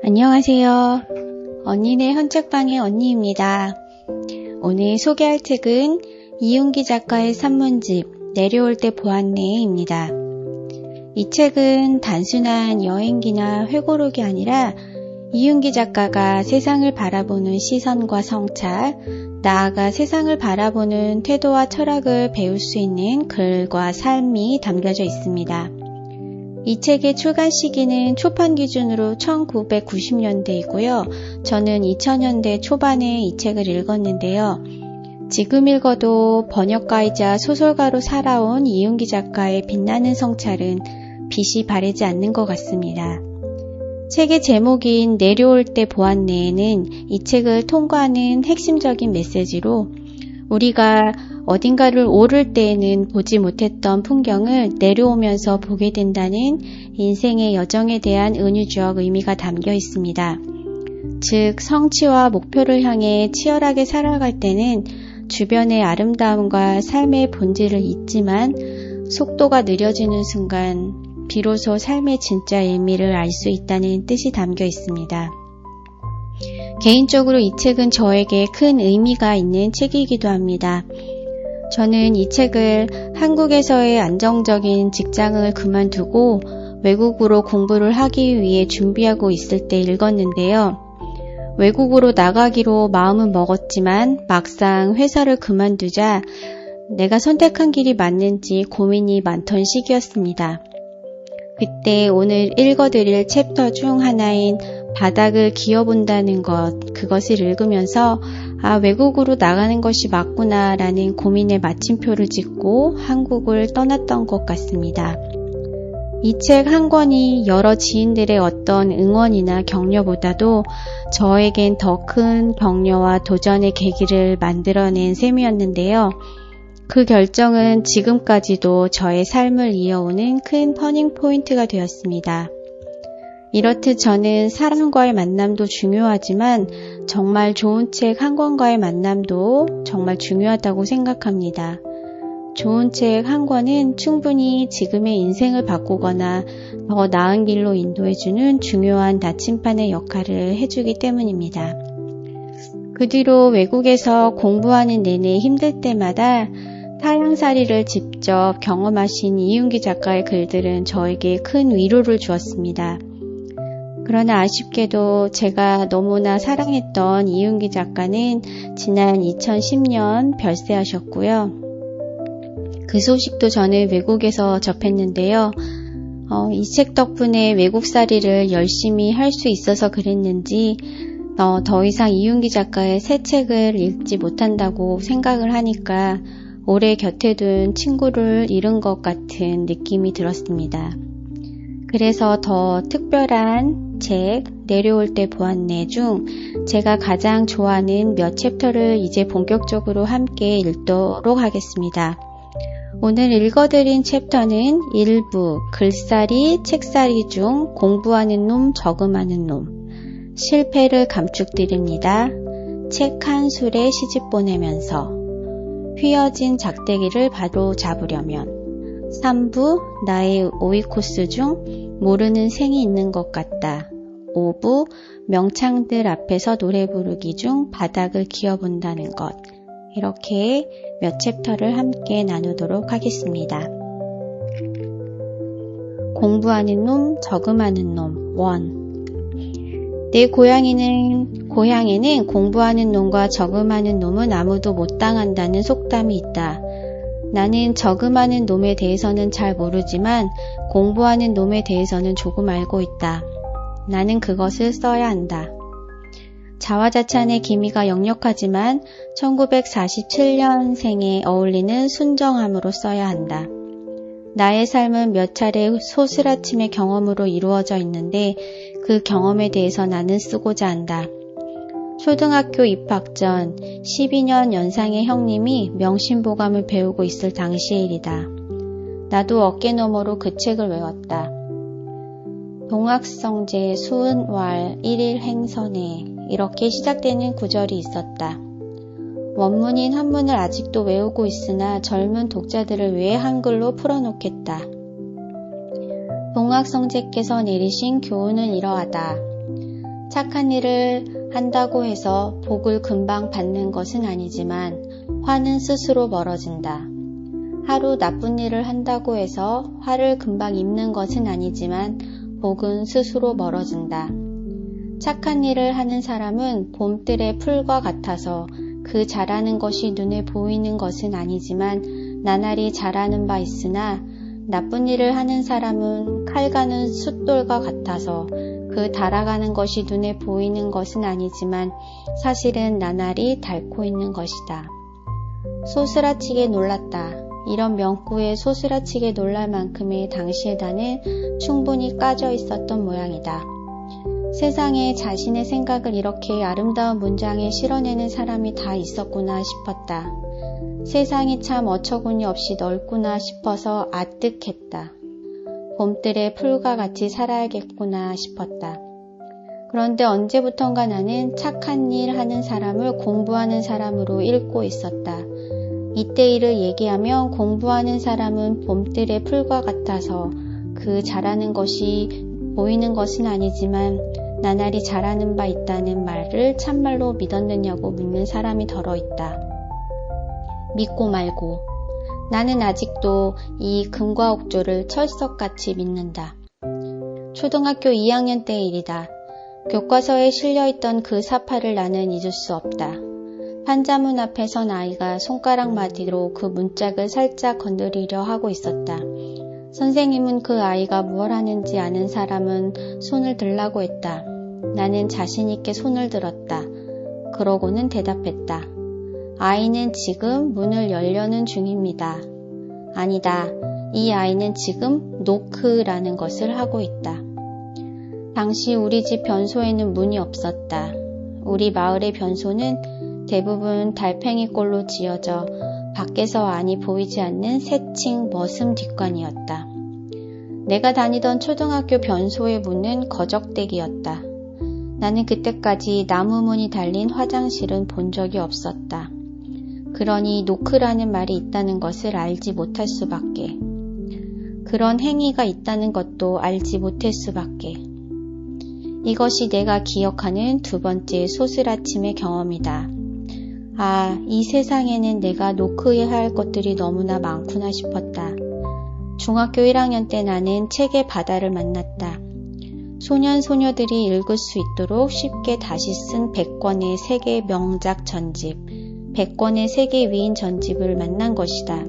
안녕하세요. 언니네 헌책방의 언니입니다. 오늘 소개할 책은 이윤기 작가의 산문집 내려올 때 보았네입니다. 이 책은 단순한 여행기나 회고록이 아니라 이윤기 작가가 세상을 바라보는 시선과 성찰, 나아가 세상을 바라보는 태도와 철학을 배울 수 있는 글과 삶이 담겨져 있습니다. 이 책의 출간 시기는 초판 기준으로 1990년대이고요. 저는 2000년대 초반에 이 책을 읽었는데요. 지금 읽어도 번역가이자 소설가로 살아온 이윤기 작가의 빛나는 성찰은 빛이 바래지 않는 것 같습니다. 책의 제목인 내려올 때 보았네에는 이 책을 통과하는 핵심적인 메시지로 우리가 어딘가를 오를 때에는 보지 못했던 풍경을 내려오면서 보게 된다는 인생의 여정에 대한 은유적 의미가 담겨 있습니다. 즉, 성취와 목표를 향해 치열하게 살아갈 때는 주변의 아름다움과 삶의 본질을 잊지만 속도가 느려지는 순간 비로소 삶의 진짜 의미를 알 수 있다는 뜻이 담겨 있습니다. 개인적으로 이 책은 저에게 큰 의미가 있는 책이기도 합니다. 저는 이 책을 한국에서의 안정적인 직장을 그만두고 외국으로 공부를 하기 위해 준비하고 있을 때 읽었는데요. 외국으로 나가기로 마음은 먹었지만 막상 회사를 그만두자 내가 선택한 길이 맞는지 고민이 많던 시기였습니다. 그때 오늘 읽어드릴 챕터 중 하나인 바닥을 기어본다는 그것을 읽으면서 외국으로 나가는 것이 맞구나 라는 고민의 마침표를 짓고 한국을 떠났던 것 같습니다. 이 책 한 권이 여러 지인들의 어떤 응원이나 격려보다도 저에겐 더 큰 격려와 도전의 계기를 만들어낸 셈이었는데요. 그 결정은 지금까지도 저의 삶을 이어오는 큰 터닝 포인트가 되었습니다. 이렇듯 저는 사람과의 만남도 중요하지만 정말 좋은 책 한 권과의 만남도 정말 중요하다고 생각합니다. 좋은 책 한 권은 충분히 지금의 인생을 바꾸거나 더 나은 길로 인도해주는 중요한 나침반의 역할을 해주기 때문입니다. 그 뒤로 외국에서 공부하는 내내 힘들 때마다 타향살이를 직접 경험하신 이윤기 작가의 글들은 저에게 큰 위로를 주었습니다. 그러나 아쉽게도 제가 너무나 사랑했던 이윤기 작가는 지난 2010년 별세하셨고요. 그 소식도 저는 외국에서 접했는데요. 이 책 덕분에 외국살이를 열심히 할 수 있어서 그랬는지 더 이상 이윤기 작가의 새 책을 읽지 못한다고 생각을 하니까 오래 곁에 둔 친구를 잃은 것 같은 느낌이 들었습니다. 그래서 더 특별한 책 내려올 때 보았네 중 제가 가장 좋아하는 몇 챕터를 이제 본격적으로 함께 읽도록 하겠습니다. 오늘 읽어드린 챕터는 일부 글살이 책살이 중 공부하는 놈 저금하는 놈 실패를 감축드립니다. 책 한 술에 시집 보내면서 휘어진 작대기를 바로 잡으려면 3부 나의 오이코스 중 모르는 생이 있는 것 같다. 5부 명창들 앞에서 노래 부르기 중 바닥을 기어본다는 것. 이렇게 몇 챕터를 함께 나누도록 하겠습니다. 공부하는 놈, 저금하는 놈 1. 내 고향에는 공부하는 놈과 저금하는 놈은 아무도 못 당한다는 속담이 있다. 나는 저금하는 놈에 대해서는 잘 모르지만 공부하는 놈에 대해서는 조금 알고 있다. 나는 그것을 써야 한다. 자화자찬의 기미가 역력하지만 1947년생에 어울리는 순정함으로 써야 한다. 나의 삶은 몇 차례 소스라침의 경험으로 이루어져 있는데 그 경험에 대해서 나는 쓰고자 한다. 초등학교 입학 전 12년 연상의 형님이 명심보감을 배우고 있을 당시의 일이다. 나도 어깨너머로 그 책을 외웠다. 동학성제 수은왈 1일 행선에 이렇게 시작되는 구절이 있었다. 원문인 한문을 아직도 외우고 있으나 젊은 독자들을 위해 한글로 풀어놓겠다. 동학성제께서 내리신 교훈은 이러하다. 착한 일을 한다고 해서 복을 금방 받는 것은 아니지만 화는 스스로 멀어진다. 하루 나쁜 일을 한다고 해서 화를 금방 입는 것은 아니지만 복은 스스로 멀어진다. 착한 일을 하는 사람은 봄들의 풀과 같아서 그 자라는 것이 눈에 보이는 것은 아니지만 나날이 자라는 바 있으나 나쁜 일을 하는 사람은 칼 가는 숫돌과 같아서 그 달아가는 것이 눈에 보이는 것은 아니지만 사실은 나날이 닳고 있는 것이다. 소스라치게 놀랐다. 이런 명구에 소스라치게 놀랄 만큼의 당시의 나는 충분히 까져 있었던 모양이다. 세상에 자신의 생각을 이렇게 아름다운 문장에 실어내는 사람이 다 있었구나 싶었다. 세상이 참 어처구니 없이 넓구나 싶어서 아뜩했다. 봄들의 풀과 같이 살아야겠구나 싶었다. 그런데 언제부턴가 나는 착한 일 하는 사람을 공부하는 사람으로 읽고 있었다. 이때 일을 얘기하면 공부하는 사람은 봄들의 풀과 같아서 그 자라는 것이 보이는 것은 아니지만 나날이 자라는 바 있다는 말을 참말로 믿었느냐고 묻는 사람이 덜어 있다. 믿고 말고. 나는 아직도 이 금과 옥조를 철석같이 믿는다. 초등학교 2학년 때의 일이다. 교과서에 실려있던 그 사파를 나는 잊을 수 없다. 판자문 앞에 선 아이가 손가락 마디로 그 문짝을 살짝 건드리려 하고 있었다. 선생님은 그 아이가 무엇 하는지 아는 사람은 손을 들라고 했다. 나는 자신있게 손을 들었다. 그러고는 대답했다. 아이는 지금 문을 열려는 중입니다. 아니다. 이 아이는 지금 노크라는 것을 하고 있다. 당시 우리 집 변소에는 문이 없었다. 우리 마을의 변소는 대부분 달팽이꼴로 지어져 밖에서 안이 보이지 않는 새층 머슴 뒷관이었다. 내가 다니던 초등학교 변소의 문은 거적대기였다. 나는 그때까지 나무문이 달린 화장실은 본 적이 없었다. 그러니 노크라는 말이 있다는 것을 알지 못할 수밖에. 그런 행위가 있다는 것도 알지 못할 수밖에. 이것이 내가 기억하는 두 번째 소스라침의 경험이다. 아, 이 세상에는 내가 노크해야 할 것들이 너무나 많구나 싶었다. 중학교 1학년 때 나는 책의 바다를 만났다. 소년 소녀들이 읽을 수 있도록 쉽게 다시 쓴 100권의 세계 명작 전집, 100권의 세계 위인 전집을 만난 것이다.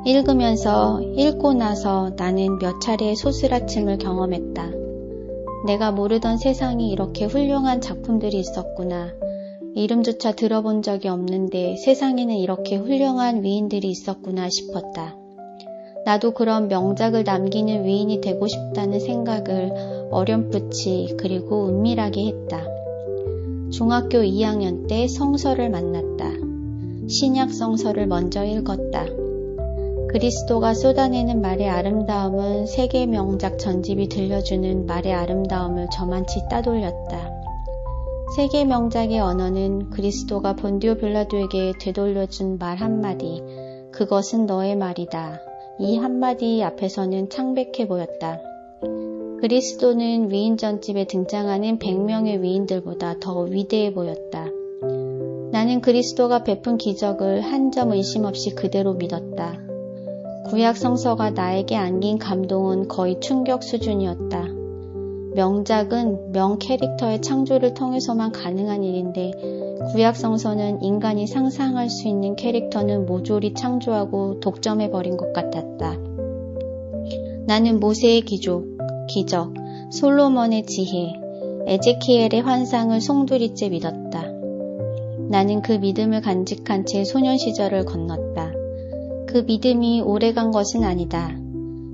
읽으면서 읽고 나서 나는 몇 차례의 소스라침을 경험했다. 내가 모르던 세상에 이렇게 훌륭한 작품들이 있었구나. 이름조차 들어본 적이 없는데 세상에는 이렇게 훌륭한 위인들이 있었구나 싶었다. 나도 그런 명작을 남기는 위인이 되고 싶다는 생각을 어렴풋이 그리고 은밀하게 했다. 중학교 2학년 때 성서를 만났다. 신약 성서를 먼저 읽었다. 그리스도가 쏟아내는 말의 아름다움은 세계 명작 전집이 들려주는 말의 아름다움을 저만치 따돌렸다. 세계 명작의 언어는 그리스도가 본디오 빌라도에게 되돌려준 말 한마디, 그것은 너의 말이다. 이 한마디 앞에서는 창백해 보였다. 그리스도는 위인 전집에 등장하는 100명의 위인들보다 더 위대해 보였다. 나는 그리스도가 베푼 기적을 한 점 의심 없이 그대로 믿었다. 구약 성서가 나에게 안긴 감동은 거의 충격 수준이었다. 명작은 명 캐릭터의 창조를 통해서만 가능한 일인데 구약 성서는 인간이 상상할 수 있는 캐릭터는 모조리 창조하고 독점해버린 것 같았다. 나는 모세의 기적, 솔로몬의 지혜, 에제키엘의 환상을 송두리째 믿었다. 나는 그 믿음을 간직한 채 소년 시절을 건넜다. 그 믿음이 오래간 것은 아니다.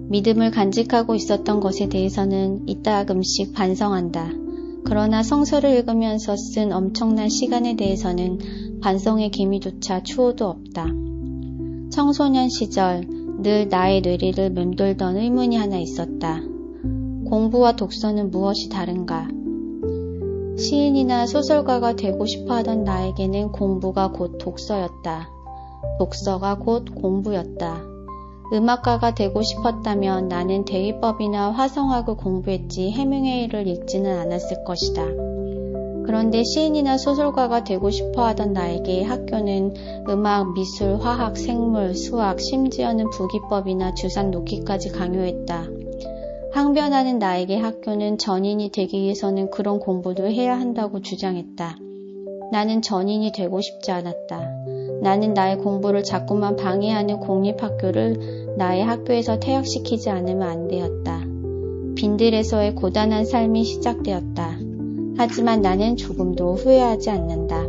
믿음을 간직하고 있었던 것에 대해서는 이따금씩 반성한다. 그러나 성서를 읽으면서 쓴 엄청난 시간에 대해서는 반성의 기미조차 추호도 없다. 청소년 시절 늘 나의 뇌리를 맴돌던 의문이 하나 있었다. 공부와 독서는 무엇이 다른가? 시인이나 소설가가 되고 싶어 하던 나에게는 공부가 곧 독서였다. 독서가 곧 공부였다. 음악가가 되고 싶었다면 나는 대위법이나 화성학을 공부했지 해밍웨이를 읽지는 않았을 것이다. 그런데 시인이나 소설가가 되고 싶어 하던 나에게 학교는 음악, 미술, 화학, 생물, 수학, 심지어는 부기법이나 주산 놓기까지 강요했다. 항변하는 나에게 학교는 전인이 되기 위해서는 그런 공부도 해야 한다고 주장했다. 나는 전인이 되고 싶지 않았다. 나는 나의 공부를 자꾸만 방해하는 공립학교를 나의 학교에서 퇴학시키지 않으면 안 되었다. 빈들에서의 고단한 삶이 시작되었다. 하지만 나는 조금도 후회하지 않는다.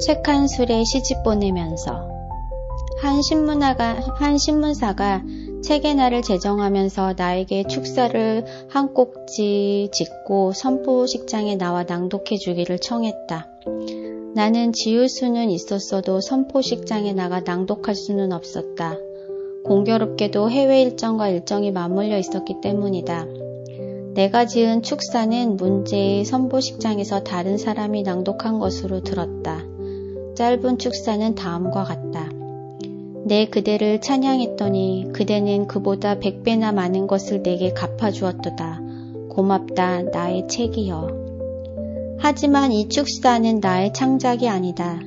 책 한 술에 시집 보내면서 한 신문사가 책의 날을 제정하면서 나에게 축사를 한 꼭지 짓고 선포식장에 나와 낭독해 주기를 청했다. 나는 지울 수는 있었어도 선포식장에 나가 낭독할 수는 없었다. 공교롭게도 해외 일정과 일정이 맞물려 있었기 때문이다. 내가 지은 축사는 문제의 선포식장에서 다른 사람이 낭독한 것으로 들었다. 짧은 축사는 다음과 같다. 내 그대를 찬양했더니 그대는 그보다 100배나 많은 것을 내게 갚아주었도다. 고맙다, 나의 책이여. 하지만 이 축사는 나의 창작이 아니다.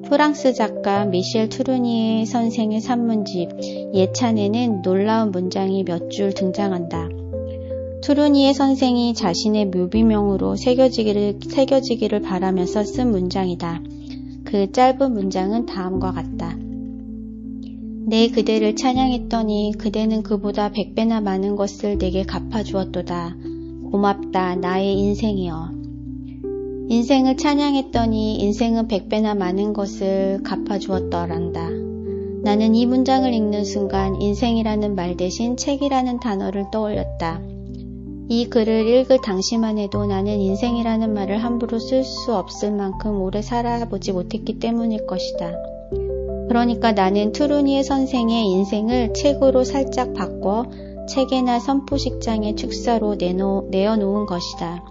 프랑스 작가 미셸 투르니에 선생의 산문집 예찬에는 놀라운 문장이 몇 줄 등장한다. 투르니에 선생이 자신의 묘비명으로 새겨지기를 바라면서 쓴 문장이다. 그 짧은 문장은 다음과 같다. 내 그대를 찬양했더니 그대는 그보다 100배나 많은 것을 내게 갚아주었도다. 고맙다, 나의 인생이여. 인생을 찬양했더니 인생은 100배나 많은 것을 갚아주었더란다. 나는 이 문장을 읽는 순간 인생이라는 말 대신 책이라는 단어를 떠올렸다. 이 글을 읽을 당시만 해도 나는 인생이라는 말을 함부로 쓸 수 없을 만큼 오래 살아보지 못했기 때문일 것이다. 그러니까 나는 투르니에 선생의 인생을 책으로 살짝 바꿔 책에나 선포식장의 축사로 내어놓은 것이다.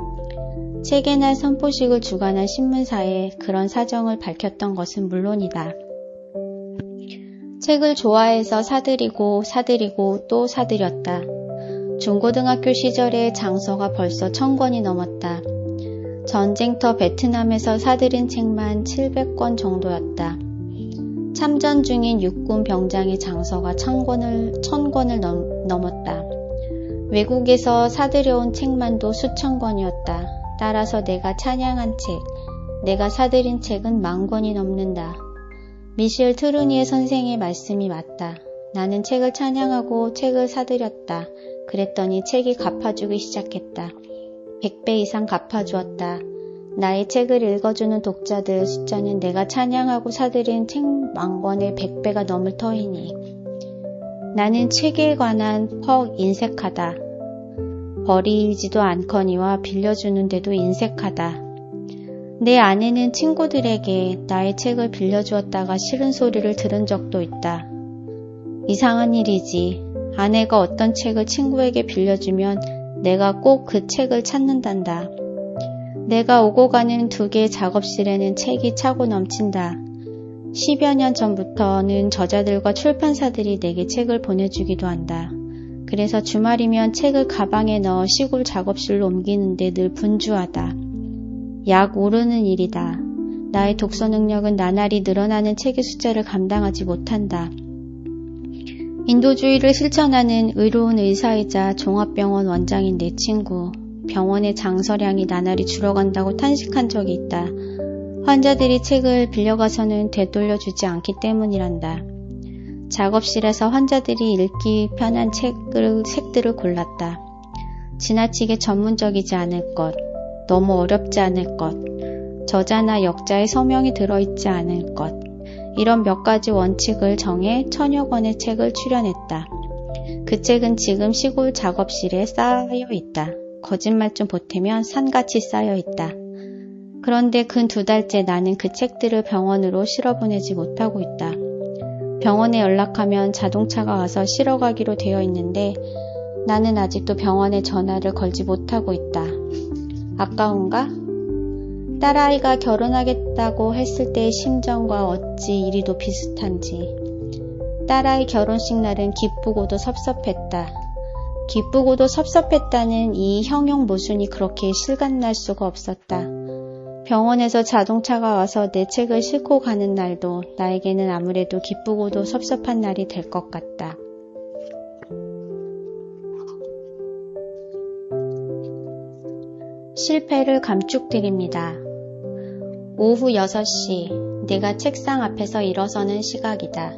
책에나 선포식을 주관한 신문사에 그런 사정을 밝혔던 것은 물론이다. 책을 좋아해서 사들이고 또 사들였다. 중고등학교 시절의 장서가 벌써 1000권이 넘었다. 전쟁터 베트남에서 사들인 책만 700권 정도였다. 참전 중인 육군 병장의 장서가 1000권을 넘었다. 외국에서 사들여온 책만도 수천 권이었다. 따라서 내가 찬양한 책, 내가 사들인 책은 10,000권이 넘는다. 미셸 트루니에 선생의 말씀이 맞다. 나는 책을 찬양하고 책을 사들였다. 그랬더니 책이 갚아주기 시작했다. 100배 이상 갚아주었다. 나의 책을 읽어주는 독자들 숫자는 내가 찬양하고 사들인 책 10,000권의 100배가 넘을 터이니 나는 책에 관한 퍽 인색하다. 버리지도 않거니와 빌려주는데도 인색하다. 내 아내는 친구들에게 나의 책을 빌려주었다가 싫은 소리를 들은 적도 있다. 이상한 일이지. 아내가 어떤 책을 친구에게 빌려주면 내가 꼭 그 책을 찾는단다. 내가 오고 가는 2개의 작업실에는 책이 차고 넘친다. 10여 년 전부터는 저자들과 출판사들이 내게 책을 보내주기도 한다. 그래서 주말이면 책을 가방에 넣어 시골 작업실로 옮기는데 늘 분주하다. 약 오르는 일이다. 나의 독서 능력은 나날이 늘어나는 책의 숫자를 감당하지 못한다. 인도주의를 실천하는 의로운 의사이자 종합병원 원장인 내 친구, 병원의 장서량이 나날이 줄어간다고 탄식한 적이 있다. 환자들이 책을 빌려가서는 되돌려주지 않기 때문이란다. 작업실에서 환자들이 읽기 편한 책들을 골랐다. 지나치게 전문적이지 않을 것, 너무 어렵지 않을 것, 저자나 역자의 서명이 들어있지 않을 것, 이런 몇 가지 원칙을 정해 1000여 권의 책을 출연했다. 그 책은 지금 시골 작업실에 쌓여 있다. 거짓말 좀 보태면 산같이 쌓여 있다. 그런데 근 2달째 나는 그 책들을 병원으로 실어보내지 못하고 있다. 병원에 연락하면 자동차가 와서 실어가기로 되어 있는데 나는 아직도 병원에 전화를 걸지 못하고 있다. 아까운가? 딸아이가 결혼하겠다고 했을 때의 심정과 어찌 이리도 비슷한지. 딸아이 결혼식 날은 기쁘고도 섭섭했다. 기쁘고도 섭섭했다는 이 형용 모순이 그렇게 실감날 수가 없었다. 병원에서 자동차가 와서 내 책을 싣고 가는 날도 나에게는 아무래도 기쁘고도 섭섭한 날이 될 것 같다. 실패를 감축드립니다. 오후 6시, 내가 책상 앞에서 일어서는 시각이다.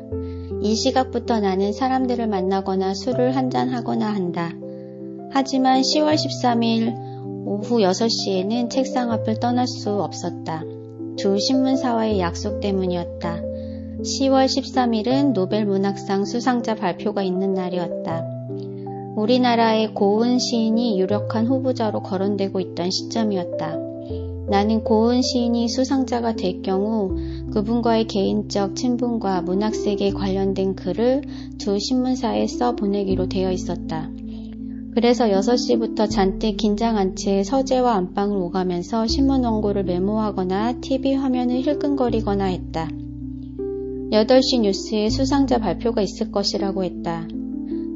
이 시각부터 나는 사람들을 만나거나 술을 한잔하거나 한다. 하지만 10월 13일 오후 6시에는 책상 앞을 떠날 수 없었다. 두 신문사와의 약속 때문이었다. 10월 13일은 노벨 문학상 수상자 발표가 있는 날이었다. 우리나라의 고은 시인이 유력한 후보자로 거론되고 있던 시점이었다. 나는 고은 시인이 수상자가 될 경우 그분과의 개인적 친분과 문학세계에 관련된 글을 두 신문사에 써보내기로 되어 있었다. 그래서 6시부터 잔뜩 긴장한 채 서재와 안방을 오가면서 신문 원고를 메모하거나 TV 화면을 힐끔거리거나 했다. 8시 뉴스에 수상자 발표가 있을 것이라고 했다.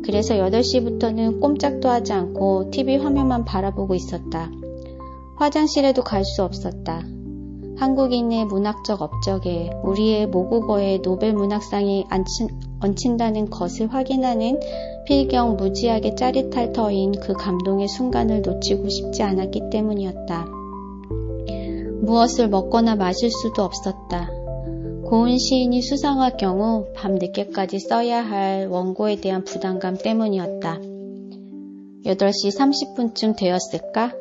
그래서 8시부터는 꼼짝도 하지 않고 TV 화면만 바라보고 있었다. 화장실에도 갈 수 없었다. 한국인의 문학적 업적에 우리의 모국어에 노벨 문학상이 얹힌다는 것을 확인하는 필경 무지하게 짜릿할 터인 그 감동의 순간을 놓치고 싶지 않았기 때문이었다. 무엇을 먹거나 마실 수도 없었다. 고은 시인이 수상할 경우 밤 늦게까지 써야 할 원고에 대한 부담감 때문이었다. 8시 30분쯤 되었을까?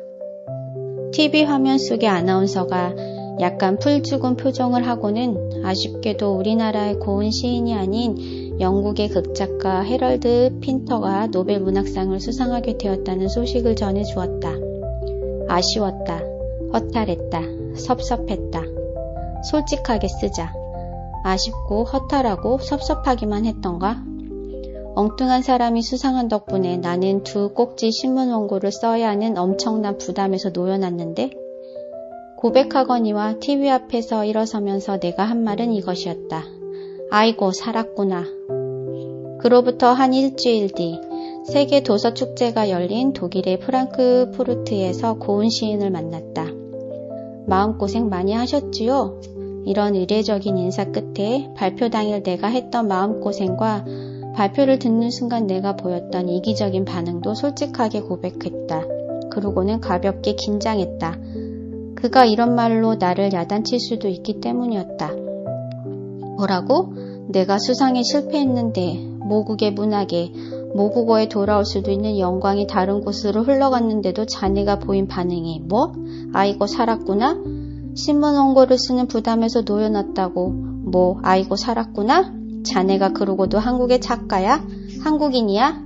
TV 화면 속의 아나운서가 약간 풀죽은 표정을 하고는 아쉽게도 우리나라의 고은 시인이 아닌 영국의 극작가 해럴드 핀터가 노벨 문학상을 수상하게 되었다는 소식을 전해주었다. 아쉬웠다. 허탈했다. 섭섭했다. 솔직하게 쓰자. 아쉽고 허탈하고 섭섭하기만 했던가? 엉뚱한 사람이 수상한 덕분에 나는 두 꼭지 신문 원고를 써야 하는 엄청난 부담에서 놓여놨는데? 고백하거니와 TV 앞에서 일어서면서 내가 한 말은 이것이었다. 아이고 살았구나. 그로부터 한 일주일 뒤 세계 도서 축제가 열린 독일의 프랑크푸르트에서 고은 시인을 만났다. 마음고생 많이 하셨지요? 이런 의례적인 인사 끝에 발표 당일 내가 했던 마음고생과 발표를 듣는 순간 내가 보였던 이기적인 반응도 솔직하게 고백했다. 그러고는 가볍게 긴장했다. 그가 이런 말로 나를 야단칠 수도 있기 때문이었다. 뭐라고? 내가 수상에 실패했는데 모국의 문학에 모국어에 돌아올 수도 있는 영광이 다른 곳으로 흘러갔는데도 자네가 보인 반응이 뭐? 아이고 살았구나? 신문 원고를 쓰는 부담에서 놓여놨다고 뭐 아이고 살았구나? 자네가 그러고도 한국의 작가야? 한국인이야?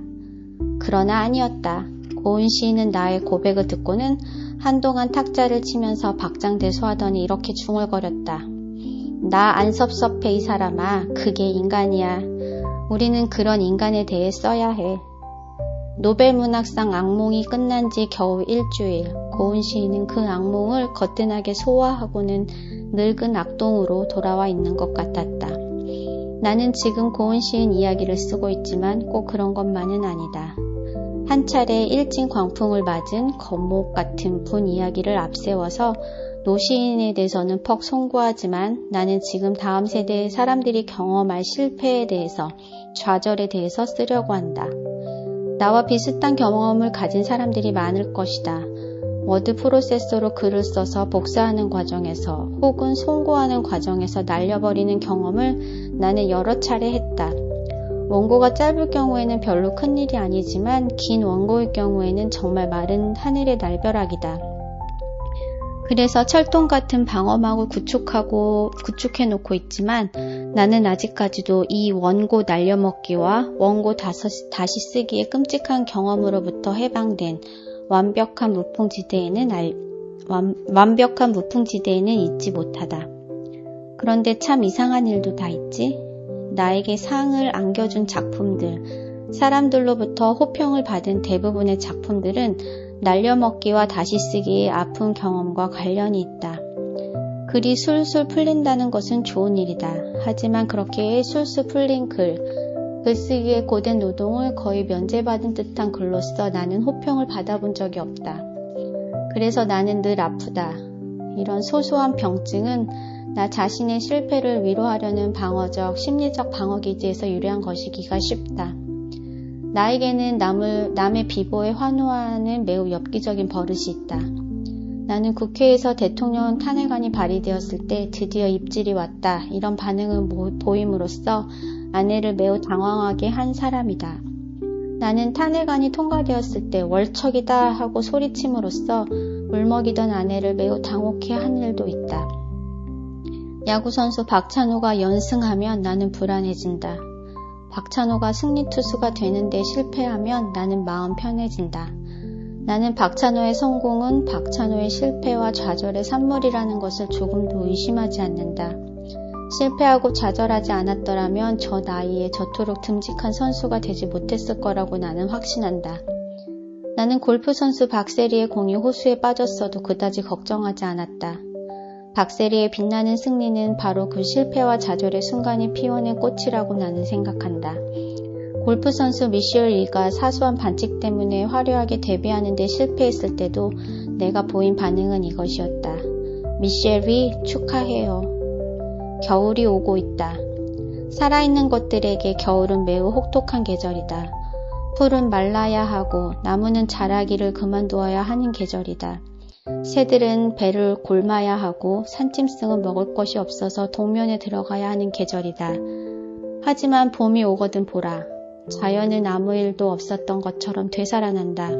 그러나 아니었다. 고은 시인은 나의 고백을 듣고는 한동안 탁자를 치면서 박장대소하더니 이렇게 중얼거렸다. 나 안 섭섭해 이 사람아. 그게 인간이야. 우리는 그런 인간에 대해 써야 해. 노벨 문학상 악몽이 끝난 지 겨우 일주일. 고은 시인은 그 악몽을 거뜬하게 소화하고는 늙은 악동으로 돌아와 있는 것 같았다. 나는 지금 고은 시인 이야기를 쓰고 있지만 꼭 그런 것만은 아니다. 한 차례 일진 광풍을 맞은 겁목 같은 분 이야기를 앞세워서 노시인에 대해서는 퍽 송구하지만 나는 지금 다음 세대의 사람들이 경험할 실패에 대해서, 좌절에 대해서 쓰려고 한다. 나와 비슷한 경험을 가진 사람들이 많을 것이다. 워드 프로세서로 글을 써서 복사하는 과정에서 혹은 송고하는 과정에서 날려버리는 경험을 나는 여러 차례 했다. 원고가 짧을 경우에는 별로 큰일이 아니지만 긴 원고의 경우에는 정말 마른 하늘의 날벼락이다. 그래서 철통 같은 방어막을 구축해놓고 있지만 나는 아직까지도 이 원고 날려먹기와 원고 다시 쓰기의 끔찍한 경험으로부터 해방된 완벽한 무풍지대에는 잊지 못하다. 그런데 참 이상한 일도 다 있지. 나에게 상을 안겨준 작품들, 사람들로부터 호평을 받은 대부분의 작품들은 날려먹기와 다시 쓰기의 아픈 경험과 관련이 있다. 글이 술술 풀린다는 것은 좋은 일이다. 하지만 그렇게 술술 풀린 글쓰기의 고된 노동을 거의 면제받은 듯한 글로써 나는 호평을 받아본 적이 없다. 그래서 나는 늘 아프다. 이런 소소한 병증은 나 자신의 실패를 위로하려는 방어적, 심리적 방어기제에서 유래한 것이기가 쉽다. 나에게는 남의 비보에 환호하는 매우 엽기적인 버릇이 있다. 나는 국회에서 대통령 탄핵안이 발의되었을 때 드디어 입질이 왔다. 이런 반응을 보임으로써 아내를 매우 당황하게 한 사람이다. 나는 탄핵안이 통과되었을 때 월척이다 하고 소리침으로써 울먹이던 아내를 매우 당혹해 한 일도 있다. 야구선수 박찬호가 연승하면 나는 불안해진다. 박찬호가 승리투수가 되는데 실패하면 나는 마음 편해진다. 나는 박찬호의 성공은 박찬호의 실패와 좌절의 산물이라는 것을 조금도 의심하지 않는다. 실패하고 좌절하지 않았더라면 저 나이에 저토록 듬직한 선수가 되지 못했을 거라고 나는 확신한다. 나는 골프선수 박세리의 공이 호수에 빠졌어도 그다지 걱정하지 않았다. 박세리의 빛나는 승리는 바로 그 실패와 좌절의 순간이 피워낸 꽃이라고 나는 생각한다. 골프선수 미셸 리가 사소한 반칙 때문에 화려하게 데뷔하는 데 실패했을 때도 내가 보인 반응은 이것이었다. 미셸 리 축하해요. 겨울이 오고 있다. 살아있는 것들에게 겨울은 매우 혹독한 계절이다. 풀은 말라야 하고 나무는 자라기를 그만두어야 하는 계절이다. 새들은 배를 골마야 하고 산짐승은 먹을 것이 없어서 동면에 들어가야 하는 계절이다. 하지만 봄이 오거든 보라. 자연은 아무 일도 없었던 것처럼 되살아난다.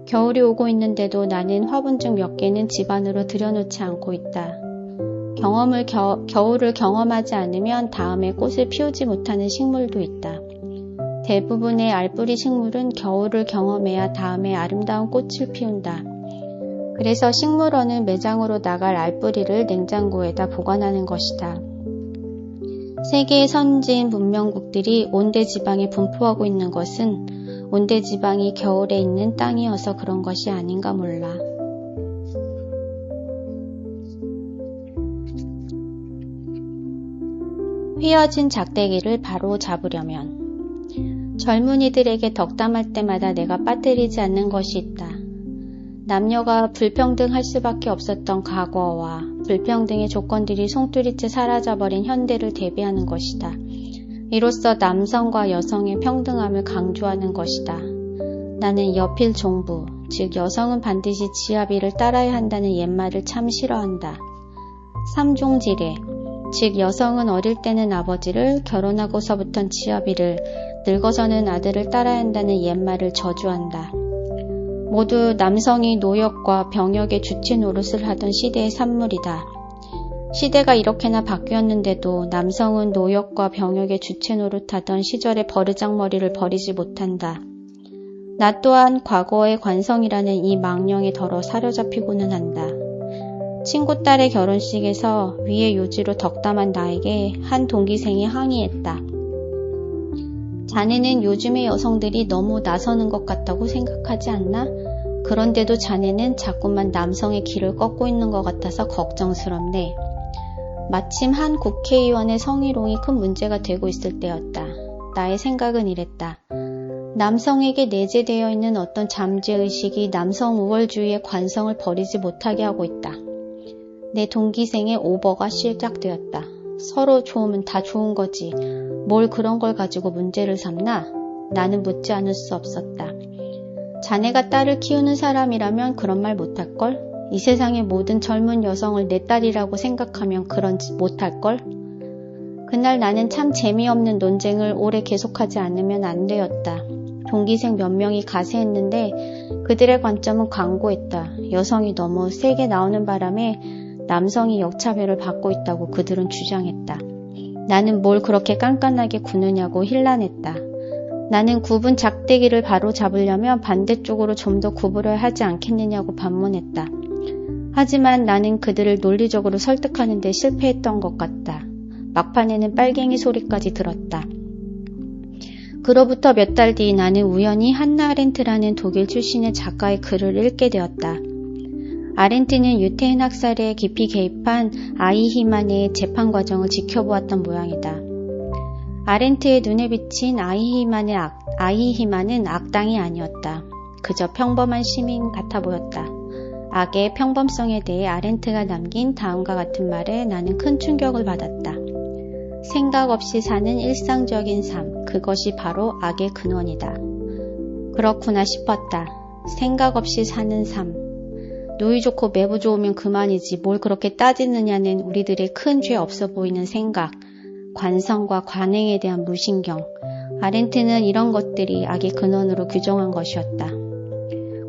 겨울이 오고 있는데도 나는 화분중 몇 개는 집 안으로 들여놓지 않고 있다. 겨울을 경험하지 않으면 다음에 꽃을 피우지 못하는 식물도 있다. 대부분의 알뿌리 식물은 겨울을 경험해야 다음에 아름다운 꽃을 피운다. 그래서 식물원은 매장으로 나갈 알뿌리를 냉장고에다 보관하는 것이다. 세계의 선진 문명국들이 온대지방에 분포하고 있는 것은 온대지방이 겨울에 있는 땅이어서 그런 것이 아닌가 몰라. 휘어진 작대기를 바로 잡으려면 젊은이들에게 덕담할 때마다 내가 빠뜨리지 않는 것이 있다. 남녀가 불평등할 수밖에 없었던 과거와 불평등의 조건들이 송두리째 사라져버린 현대를 대비하는 것이다. 이로써 남성과 여성의 평등함을 강조하는 것이다. 나는 여필 종부, 즉 여성은 반드시 지아비를 따라야 한다는 옛말을 참 싫어한다. 삼종지례, 즉 여성은 어릴 때는 아버지를, 결혼하고서부턴 지아비를, 늙어서는 아들을 따라야 한다는 옛말을 저주한다. 모두 남성이 노역과 병역의 주체 노릇을 하던 시대의 산물이다. 시대가 이렇게나 바뀌었는데도 남성은 노역과 병역의 주체 노릇하던 시절의 버르장머리를 버리지 못한다. 나 또한 과거의 관성이라는 이 망령에 덜어 사로잡히고는 한다. 친구 딸의 결혼식에서 위의 요지로 덕담한 나에게 한 동기생이 항의했다. 자네는 요즘의 여성들이 너무 나서는 것 같다고 생각하지 않나? 그런데도 자네는 자꾸만 남성의 길을 꺾고 있는 것 같아서 걱정스럽네. 마침 한 국회의원의 성희롱이 큰 문제가 되고 있을 때였다. 나의 생각은 이랬다. 남성에게 내재되어 있는 어떤 잠재의식이 남성 우월주의의 관성을 버리지 못하게 하고 있다. 내 동기생의 오버가 시작되었다. 서로 좋으면 다 좋은 거지. 뭘 그런 걸 가지고 문제를 삼나? 나는 묻지 않을 수 없었다. 자네가 딸을 키우는 사람이라면 그런 말 못할걸? 이 세상의 모든 젊은 여성을 내 딸이라고 생각하면 그런 짓 못할걸? 그날 나는 참 재미없는 논쟁을 오래 계속하지 않으면 안 되었다. 동기생 몇 명이 가세했는데 그들의 관점은 광고했다. 여성이 너무 세게 나오는 바람에 남성이 역차별을 받고 있다고 그들은 주장했다. 나는 뭘 그렇게 깐깐하게 구느냐고 힐난했다. 나는 굽은 작대기를 바로 잡으려면 반대쪽으로 좀 더 구부려야 하지 않겠느냐고 반문했다. 하지만 나는 그들을 논리적으로 설득하는 데 실패했던 것 같다. 막판에는 빨갱이 소리까지 들었다. 그로부터 몇 달 뒤 나는 우연히 한나 아렌트라는 독일 출신의 작가의 글을 읽게 되었다. 아렌트는 유태인 학살에 깊이 개입한 아이히만의 재판 과정을 지켜보았던 모양이다. 아렌트의 눈에 비친 아이히만은 악당이 아니었다. 그저 평범한 시민 같아 보였다. 악의 평범성에 대해 아렌트가 남긴 다음과 같은 말에 나는 큰 충격을 받았다. 생각 없이 사는 일상적인 삶, 그것이 바로 악의 근원이다. 그렇구나 싶었다. 생각 없이 사는 삶. 노이 좋고 매부 좋으면 그만이지 뭘 그렇게 따지느냐는 우리들의 큰 죄 없어 보이는 생각, 관성과 관행에 대한 무신경. 아렌트는 이런 것들이 악의 근원으로 규정한 것이었다.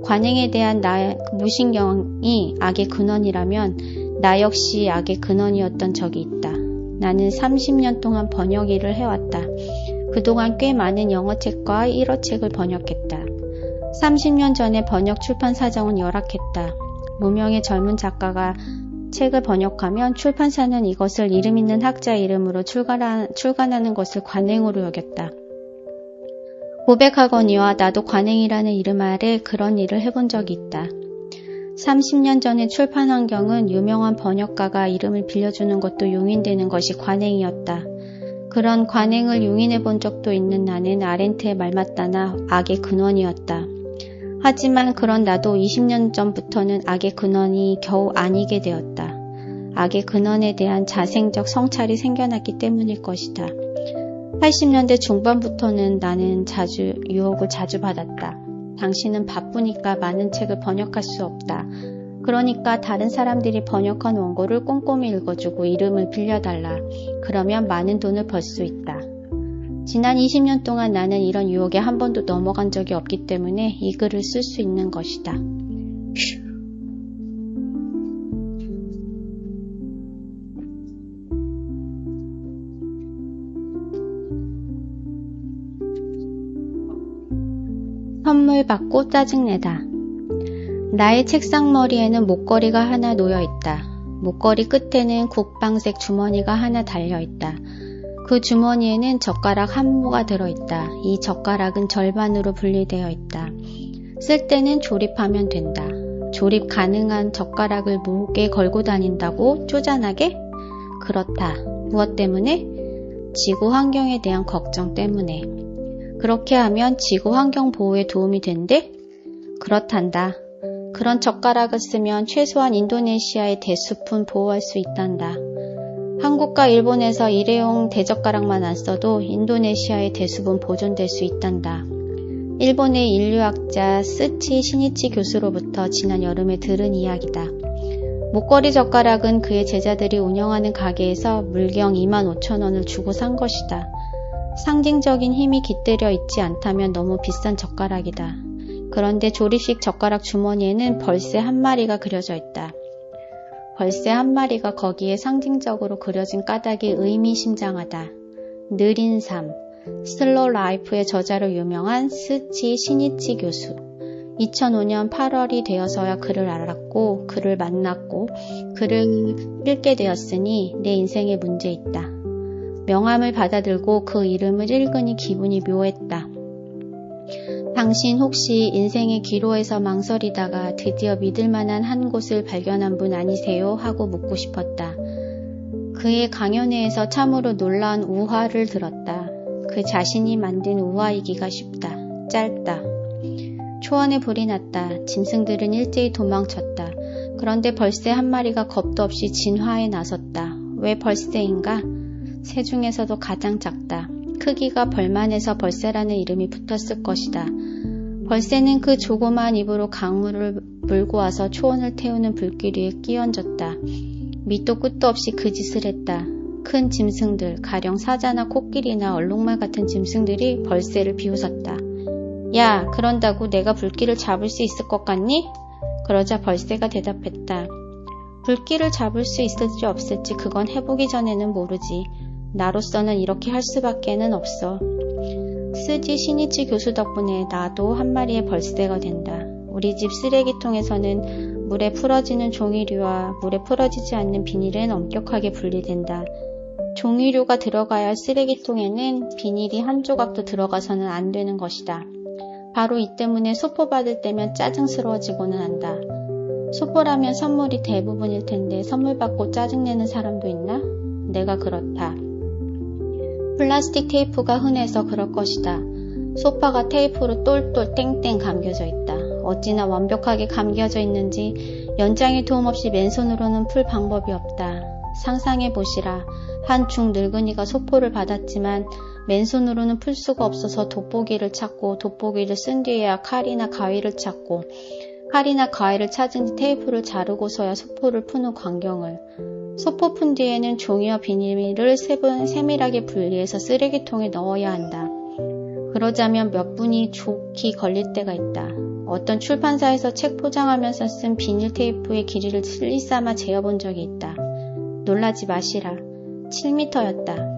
관행에 대한 나의 무신경이 악의 근원이라면 나 역시 악의 근원이었던 적이 있다. 나는 30년 동안 번역 일을 해왔다. 그동안 꽤 많은 영어책과 일어책을 번역했다. 30년 전에 번역 출판 사정은 열악했다. 무명의 젊은 작가가 책을 번역하면 출판사는 이것을 이름 있는 학자 이름으로 출간하는 것을 관행으로 여겼다. 고백하거니와 나도 관행이라는 이름 아래 그런 일을 해본 적이 있다. 30년 전의 출판 환경은 유명한 번역가가 이름을 빌려주는 것도 용인되는 것이 관행이었다. 그런 관행을 용인해 본 적도 있는 나는 아렌트의 말 맞다나 악의 근원이었다. 하지만 그런 나도 20년 전부터는 악의 근원이 겨우 아니게 되었다. 악의 근원에 대한 자생적 성찰이 생겨났기 때문일 것이다. 80년대 중반부터는 나는 유혹을 자주 받았다. 당신은 바쁘니까 많은 책을 번역할 수 없다. 그러니까 다른 사람들이 번역한 원고를 꼼꼼히 읽어주고 이름을 빌려달라. 그러면 많은 돈을 벌 수 있다. 지난 20년 동안 나는 이런 유혹에 한 번도 넘어간 적이 없기 때문에 이 글을 쓸 수 있는 것이다. 선물 받고 짜증내다. 나의 책상 머리에는 목걸이가 하나 놓여있다. 목걸이 끝에는 국방색 주머니가 하나 달려있다. 그 주머니에는 젓가락 한 모가 들어있다. 이 젓가락은 절반으로 분리되어 있다. 쓸 때는 조립하면 된다. 조립 가능한 젓가락을 목에 걸고 다닌다고 쪼잔하게? 그렇다. 무엇 때문에? 지구 환경에 대한 걱정 때문에. 그렇게 하면 지구 환경 보호에 도움이 된대? 그렇단다. 그런 젓가락을 쓰면 최소한 인도네시아의 대숲은 보호할 수 있단다. 한국과 일본에서 일회용 대젓가락만 안 써도 인도네시아의 대숲은 보존될 수 있단다. 일본의 인류학자 스치 시니치 교수로부터 지난 여름에 들은 이야기다. 목걸이 젓가락은 그의 제자들이 운영하는 가게에서 물경 25,000원을 주고 산 것이다. 상징적인 힘이 깃들여 있지 않다면 너무 비싼 젓가락이다. 그런데 조립식 젓가락 주머니에는 벌새 한 마리가 그려져 있다. 벌새 한 마리가 거기에 상징적으로 그려진 까닭이 의미심장하다. 느린 삶, 슬로우 라이프의 저자로 유명한 스치 시니치 교수. 2005년 8월이 되어서야 그를 알았고, 그를 만났고, 그를 읽게 되었으니 내 인생에 문제 있다. 명함을 받아들고 그 이름을 읽으니 기분이 묘했다. 당신 혹시 인생의 기로에서 망설이다가 드디어 믿을 만한 한 곳을 발견한 분 아니세요? 하고 묻고 싶었다. 그의 강연회에서 참으로 놀라운 우화를 들었다. 그 자신이 만든 우화이기가 쉽다. 짧다. 초원에 불이 났다. 짐승들은 일제히 도망쳤다. 그런데 벌새 한 마리가 겁도 없이 진화에 나섰다. 왜 벌새인가? 새 중에서도 가장 작다. 크기가 벌만해서 벌새라는 이름이 붙었을 것이다. 벌새는 그 조그마한 입으로 강물을 물고 와서 초원을 태우는 불길 위에 끼얹었다. 밑도 끝도 없이 그 짓을 했다. 큰 짐승들, 가령 사자나 코끼리나 얼룩말 같은 짐승들이 벌새를 비웃었다. 야, 그런다고 내가 불길을 잡을 수 있을 것 같니? 그러자 벌새가 대답했다. 불길을 잡을 수 있을지 없을지 그건 해보기 전에는 모르지. 나로서는 이렇게 할 수밖에는 없어. 스지 시니치 교수 덕분에 나도 한 마리의 벌새가 된다. 우리 집 쓰레기통에서는 물에 풀어지는 종이류와 물에 풀어지지 않는 비닐은 엄격하게 분리된다. 종이류가 들어가야 할 쓰레기통에는 비닐이 한 조각도 들어가서는 안 되는 것이다. 바로 이 때문에 소포 받을 때면 짜증스러워지고는 한다. 소포라면 선물이 대부분일 텐데 선물 받고 짜증내는 사람도 있나? 내가 그렇다. 플라스틱 테이프가 흔해서 그럴 것이다. 소파가 테이프로 똘똘 땡땡 감겨져 있다. 어찌나 완벽하게 감겨져 있는지 연장의 도움 없이 맨손으로는 풀 방법이 없다. 상상해 보시라. 한 중늙은이가 소포를 받았지만 맨손으로는 풀 수가 없어서 돋보기를 찾고 돋보기를 쓴 뒤에야 칼이나 가위를 찾고 칼이나 가위를 찾은 뒤 테이프를 자르고서야 소포를 푸는 광경을. 소포 푼 뒤에는 종이와 비닐을 세밀하게 분리해서 쓰레기통에 넣어야 한다. 그러자면 몇 분이 좋게 걸릴 때가 있다. 어떤 출판사에서 책 포장하면서 쓴 비닐 테이프의 길이를 일삼아 재어본 적이 있다. 놀라지 마시라. 7m였다.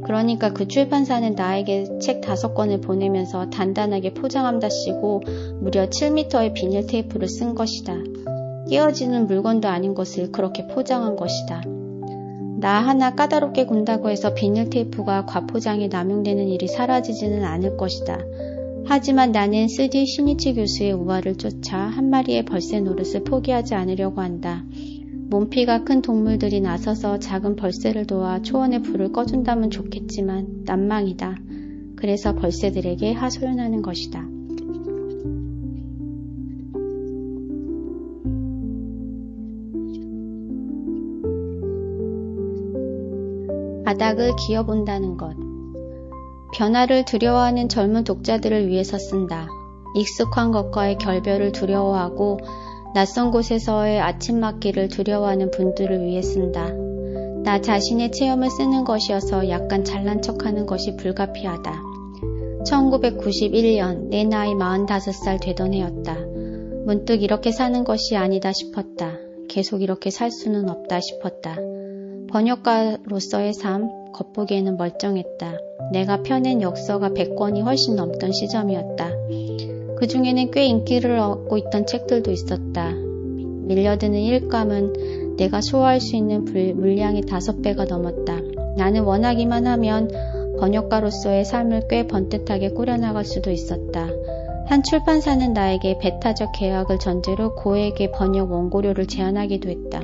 그러니까 그 출판사는 나에게 책 5권을 보내면서 단단하게 포장한답시고 무려 7m의 비닐 테이프를 쓴 것이다. 끼어지는 물건도 아닌 것을 그렇게 포장한 것이다. 나 하나 까다롭게 군다고 해서 비닐 테이프가 과포장에 남용되는 일이 사라지지는 않을 것이다. 하지만 나는 쓰디 시니치 교수의 우화를 쫓아 한 마리의 벌새 노릇을 포기하지 않으려고 한다. 몸피가 큰 동물들이 나서서 작은 벌새를 도와 초원의 불을 꺼준다면 좋겠지만 난망이다. 그래서 벌새들에게 하소연하는 것이다. 바닥을 기어본다는 것. 변화를 두려워하는 젊은 독자들을 위해서 쓴다. 익숙한 것과의 결별을 두려워하고 낯선 곳에서의 아침 맞기를 두려워하는 분들을 위해 쓴다. 나 자신의 체험을 쓰는 것이어서 약간 잘난 척하는 것이 불가피하다. 1991년 내 나이 45살 되던 해였다. 문득 이렇게 사는 것이 아니다 싶었다. 계속 이렇게 살 수는 없다 싶었다. 번역가로서의 삶, 겉보기에는 멀쩡했다. 내가 펴낸 역서가 100권이 훨씬 넘던 시점이었다. 그 중에는 꽤 인기를 얻고 있던 책들도 있었다. 밀려드는 일감은 내가 소화할 수 있는 물량이 5배가 넘었다. 나는 원하기만 하면 번역가로서의 삶을 꽤 번듯하게 꾸려나갈 수도 있었다. 한 출판사는 나에게 배타적 계약을 전제로 고액의 번역 원고료를 제안하기도 했다.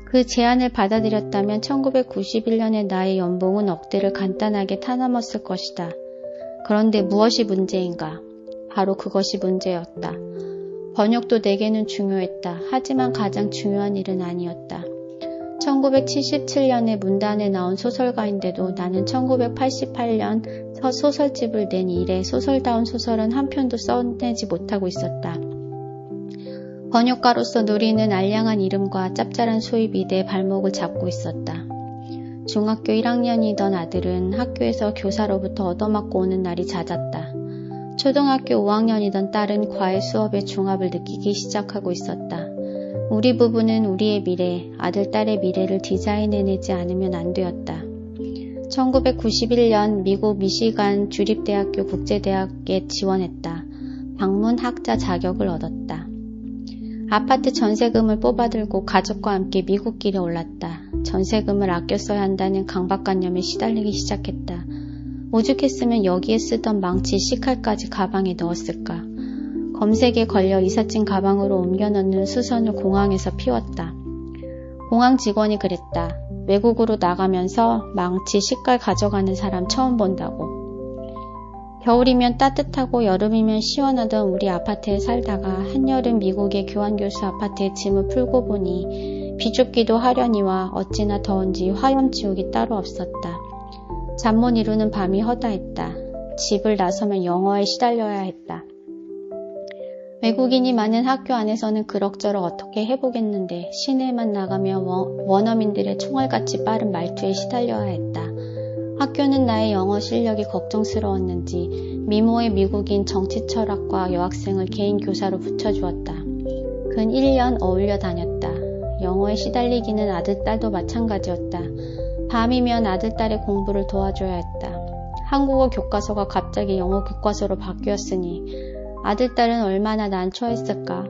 그 제안을 받아들였다면 1991년의 나의 연봉은 억대를 간단하게 타넘었을 것이다. 그런데 무엇이 문제인가? 바로 그것이 문제였다. 번역도 내게는 중요했다. 하지만 가장 중요한 일은 아니었다. 1977년에 문단에 나온 소설가인데도 나는 1988년 소설집을 낸 이래 소설다운 소설은 한 편도 써내지 못하고 있었다. 번역가로서 누리는 알량한 이름과 짭짤한 수입이 내 발목을 잡고 있었다. 중학교 1학년이던 아들은 학교에서 교사로부터 얻어맞고 오는 날이 잦았다. 초등학교 5학년이던 딸은 과외 수업의 중압을 느끼기 시작하고 있었다. 우리 부부는 우리의 미래, 아들, 딸의 미래를 디자인해내지 않으면 안 되었다. 1991년 미국 미시간 주립대학교 국제대학에 지원했다. 방문학자 자격을 얻었다. 아파트 전세금을 뽑아들고 가족과 함께 미국길에 올랐다. 전세금을 아껴 써야 한다는 강박관념에 시달리기 시작했다. 오죽했으면 여기에 쓰던 망치 식칼까지 가방에 넣었을까. 검색에 걸려 이삿짐 가방으로 옮겨 넣는 수선을 공항에서 피웠다. 공항 직원이 그랬다. 외국으로 나가면서 망치 식칼 가져가는 사람 처음 본다고. 겨울이면 따뜻하고 여름이면 시원하던 우리 아파트에 살다가 한여름 미국의 교환교수 아파트에 짐을 풀고 보니 비좁기도 하려니와 어찌나 더운지 화염지옥이 따로 없었다. 잠 못 이루는 밤이 허다했다. 집을 나서면 영어에 시달려야 했다. 외국인이 많은 학교 안에서는 그럭저럭 어떻게 해보겠는데 시내에만 나가면 원어민들의 총알같이 빠른 말투에 시달려야 했다. 학교는 나의 영어 실력이 걱정스러웠는지 미모의 미국인 정치철학과 여학생을 개인 교사로 붙여주었다. 근 1년 어울려 다녔다. 영어에 시달리기는 아들, 딸도 마찬가지였다. 밤이면 아들, 딸의 공부를 도와줘야 했다. 한국어 교과서가 갑자기 영어 교과서로 바뀌었으니 아들, 딸은 얼마나 난처했을까.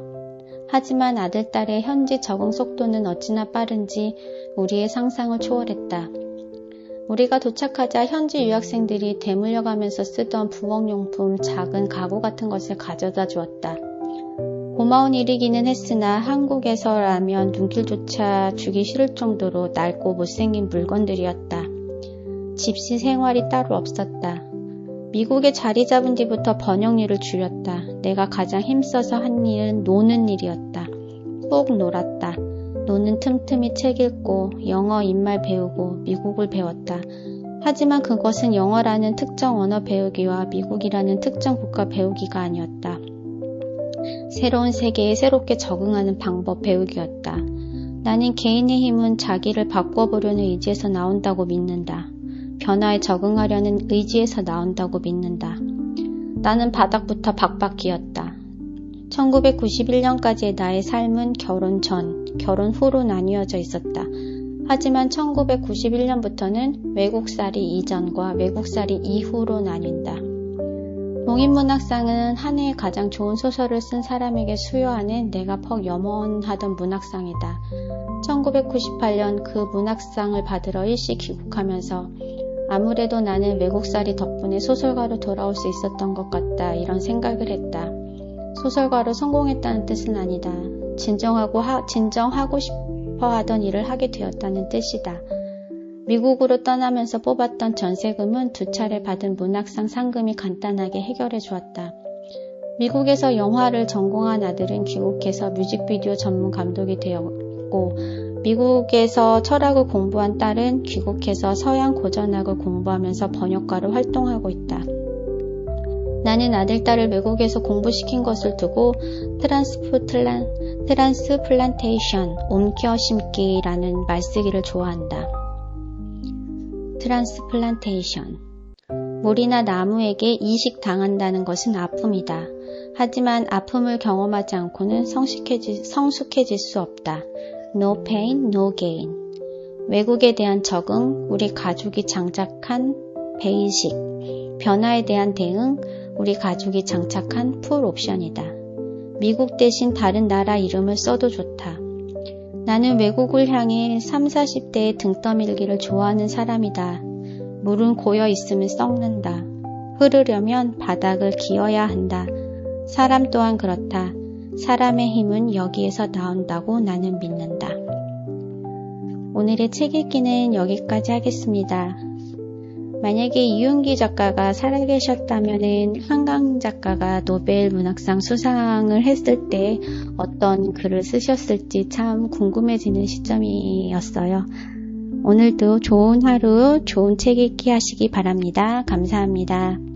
하지만 아들, 딸의 현지 적응 속도는 어찌나 빠른지 우리의 상상을 초월했다. 우리가 도착하자 현지 유학생들이 대물려가면서 쓰던 부엌용품, 작은 가구 같은 것을 가져다 주었다. 고마운 일이기는 했으나 한국에서라면 눈길조차 주기 싫을 정도로 낡고 못생긴 물건들이었다. 집시 생활이 따로 없었다. 미국에 자리 잡은 뒤부터 번역 일을 줄였다. 내가 가장 힘써서 한 일은 노는 일이었다. 꼭 놀았다. 노는 틈틈이 책 읽고 영어 입말 배우고 미국을 배웠다. 하지만 그것은 영어라는 특정 언어 배우기와 미국이라는 특정 국가 배우기가 아니었다. 새로운 세계에 새롭게 적응하는 방법 배우기였다. 나는 개인의 힘은 자기를 바꿔보려는 의지에서 나온다고 믿는다. 변화에 적응하려는 의지에서 나온다고 믿는다. 나는 바닥부터 박박기였다. 1991년까지의 나의 삶은 결혼 전, 결혼 후로 나뉘어져 있었다. 하지만 1991년부터는 외국살이 이전과 외국살이 이후로 나뉜다. 동인문학상은 한 해에 가장 좋은 소설을 쓴 사람에게 수여하는 내가 퍽 염원하던 문학상이다. 1998년 그 문학상을 받으러 일시 귀국하면서 아무래도 나는 외국살이 덕분에 소설가로 돌아올 수 있었던 것 같다 이런 생각을 했다. 소설가로 성공했다는 뜻은 아니다. 진정하고 싶어 하던 일을 하게 되었다는 뜻이다. 미국으로 떠나면서 뽑았던 전세금은 2차례 받은 문학상 상금이 간단하게 해결해 주었다. 미국에서 영화를 전공한 아들은 귀국해서 뮤직비디오 전문 감독이 되었고 미국에서 철학을 공부한 딸은 귀국해서 서양 고전학을 공부하면서 번역가로 활동하고 있다. 나는 아들, 딸을 외국에서 공부시킨 것을 두고 트란스플란테이션, 옮겨 심기라는 말쓰기를 좋아한다. 트란스플란테이션. 물이나 나무에게 이식당한다는 것은 아픔이다. 하지만 아픔을 경험하지 않고는 성숙해질 수 없다. No pain, no gain. 외국에 대한 적응, 우리 가족이 장착한 베이식. 변화에 대한 대응, 우리 가족이 장착한 풀 옵션이다. 미국 대신 다른 나라 이름을 써도 좋다. 나는 외국을 향해 30, 40대의 등 떠밀기를 좋아하는 사람이다. 물은 고여 있으면 썩는다. 흐르려면 바닥을 기어야 한다. 사람 또한 그렇다. 사람의 힘은 여기에서 나온다고 나는 믿는다. 오늘의 책 읽기는 여기까지 하겠습니다. 만약에 이윤기 작가가 살아계셨다면 한강 작가가 노벨 문학상 수상을 했을 때 어떤 글을 쓰셨을지 참 궁금해지는 시점이었어요. 오늘도 좋은 하루, 좋은 책 읽기 하시기 바랍니다. 감사합니다.